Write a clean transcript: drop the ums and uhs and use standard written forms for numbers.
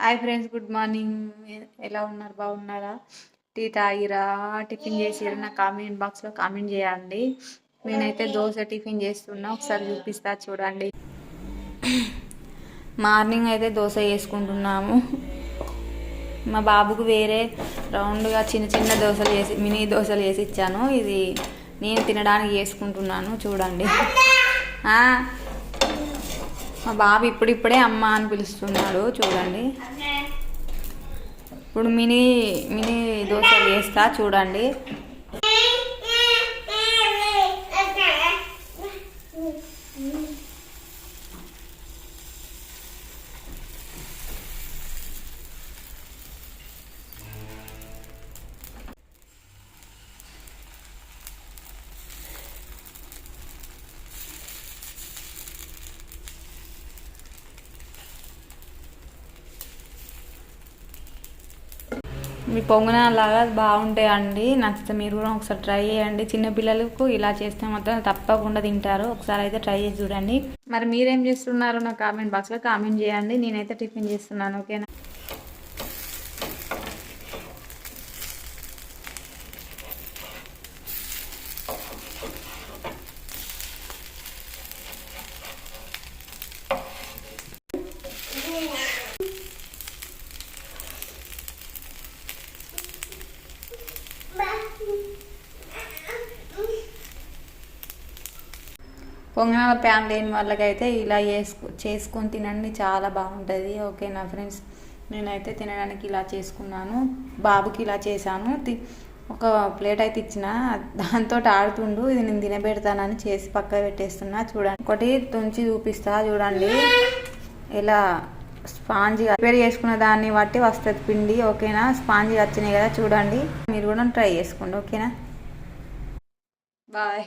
Hi friends, good morning. ఎలా ఉన్నారు? బాగున్నారా? టీ తాగిరా, టిఫిన్ చేసిరా? నా కామెంట్ బాక్స్లో కామెంట్ చేయండి. నేనైతే దోశ టిఫిన్ చేస్తున్నా, ఒకసారి చూపిస్తా చూడండి. మార్నింగ్ అయితే దోశ వేసుకుంటున్నాము. మా బాబుకు వేరే రౌండ్గా చిన్న చిన్న దోశలు వేసి, మినీ దోశలు వేసి ఇచ్చాను. ఇది నేను తినడానికి వేసుకుంటున్నాను చూడండి. మా బాబు ఇప్పుడిప్పుడే అమ్మ అని పిలుస్తున్నాడు చూడండి. ఇప్పుడు మినీ దోశలు వేస్తా చూడండి. మీ పొంగనాలాగా బాగుంటాయండి, నచ్చితే మీరు కూడా ఒకసారి ట్రై చేయండి. చిన్నపిల్లలకు ఇలా చేస్తే మాత్రం తప్పకుండా తింటారు. ఒకసారి అయితే ట్రై చేసి చూడండి. మరి మీరేం చేస్తున్నారు? నా కామెంట్ బాక్స్లో కామెంట్ చేయండి. నేనైతే టిఫిన్ చేస్తున్నాను, ఓకేనా? పొంగనాల ప్యాన్ లేని వాళ్ళకైతే ఇలా చేసుకొని తినండి, చాలా బాగుంటుంది, ఓకేనా ఫ్రెండ్స్? నేనైతే తినడానికి ఇలా చేసుకున్నాను, బాబుకి ఇలా చేశాను. ఒక ప్లేట్ అయితే ఇచ్చిన, దాంతో ఆడుతుండు. ఇది నేను తినబెడతానని చేసి పక్క పెట్టేస్తున్నా చూడండి. ఒకటి తుంచి చూపిస్తా చూడండి. ఇలా స్పాంజ్గా ప్రిపేర్ చేసుకున్న దాన్ని బట్టి వస్తుంది పిండి, ఓకేనా? స్పాంజ్గా వచ్చినాయి కదా చూడండి. మీరు కూడా ట్రై చేసుకోండి, ఓకేనా? బాయ్.